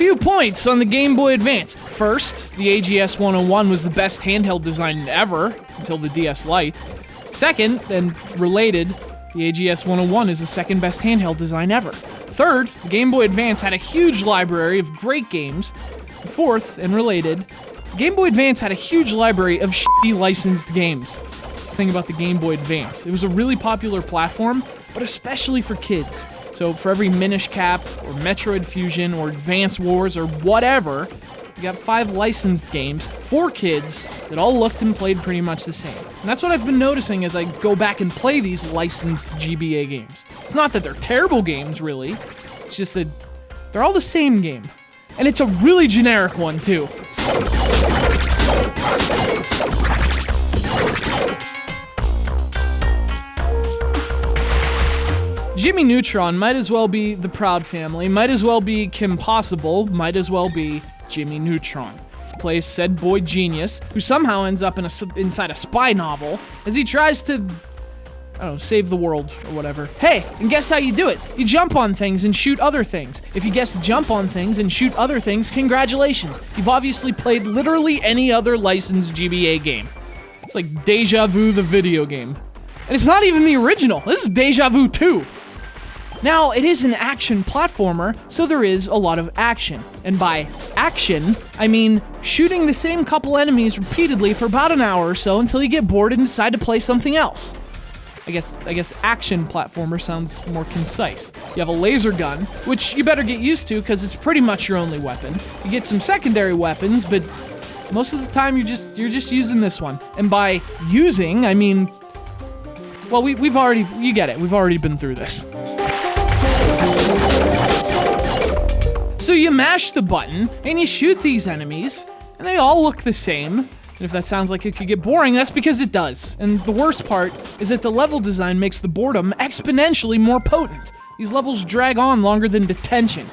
few points on the Game Boy Advance. First, the AGS 101 was the best handheld design ever, until the DS Lite. Second, and related, the AGS 101 is the second best handheld design ever. Third, the Game Boy Advance had a huge library of great games. Fourth, and related, the Game Boy Advance had a huge library of shitty licensed games. That's the thing about the Game Boy Advance. It was a really popular platform, but especially for kids. So for every Minish Cap, or Metroid Fusion, or Advance Wars, or whatever, you got 5 licensed games for kids that all looked and played pretty much the same. And that's what I've been noticing as I go back and play these licensed GBA games. It's not that they're terrible games, really. It's just that they're all the same game. And it's a really generic one, too. Jimmy Neutron might as well be the Proud Family, might as well be Kim Possible, might as well be Jimmy Neutron. He plays said boy genius, who somehow ends up inside a spy novel as he tries to, save the world or whatever. Hey, and guess how you do it? You jump on things and shoot other things. If you guess jump on things and shoot other things, congratulations. You've obviously played literally any other licensed GBA game. It's like Deja Vu the video game. And it's not even the original. This is Deja Vu 2. Now, it is an action platformer, so there is a lot of action. And by action, I mean shooting the same couple enemies repeatedly for about an hour or so until you get bored and decide to play something else. I guess action platformer sounds more concise. You have a laser gun, which you better get used to because it's pretty much your only weapon. You get some secondary weapons, but most of the time you're just using this one. And by using, I mean, well, you get it. We've already been through this. So you mash the button, and you shoot these enemies, and they all look the same. And if that sounds like it could get boring, that's because it does. And the worst part is that the level design makes the boredom exponentially more potent. These levels drag on longer than detention.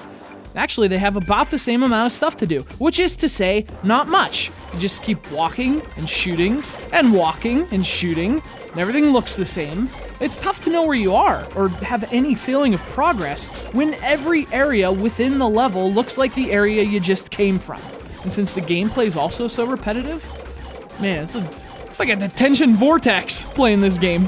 Actually, they have about the same amount of stuff to do, which is to say, not much. You just keep walking and shooting, and walking and shooting, and everything looks the same. It's tough to know where you are, or have any feeling of progress, when every area within the level looks like the area you just came from. And since the gameplay is also so repetitive, man, it's like a detention vortex playing this game.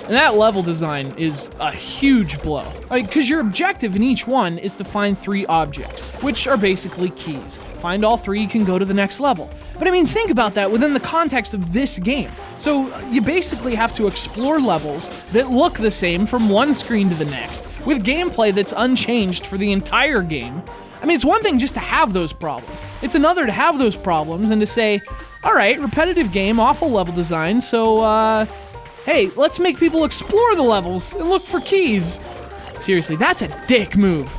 And that level design is a huge blow. Because your objective in each one is to find 3 objects, which are basically keys. Find all 3, you can go to the next level. But I mean, think about that within the context of this game. So you basically have to explore levels that look the same from one screen to the next, with gameplay that's unchanged for the entire game. I mean, it's one thing just to have those problems. It's another to have those problems and to say, all right, repetitive game, awful level design, so, hey, let's make people explore the levels and look for keys. Seriously, that's a dick move.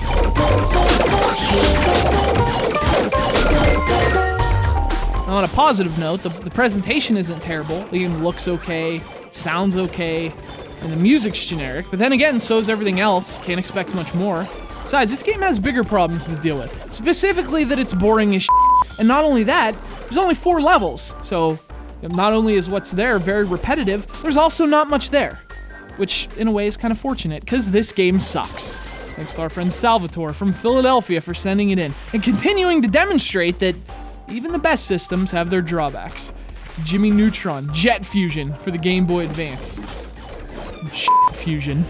Now, on a positive note, the presentation isn't terrible. The game looks okay, it sounds okay, and the music's generic. But then again, so is everything else. Can't expect much more. Besides, this game has bigger problems to deal with. Specifically that it's boring as shit. And not only that, there's only 4 levels. So not only is what's there very repetitive, there's also not much there. Which, in a way, is kind of fortunate, because this game sucks. Thanks to our friend Salvatore from Philadelphia for sending it in, and continuing to demonstrate that even the best systems have their drawbacks. It's Jimmy Neutron, Jet Fusion for the Game Boy Advance. Shit Fusion.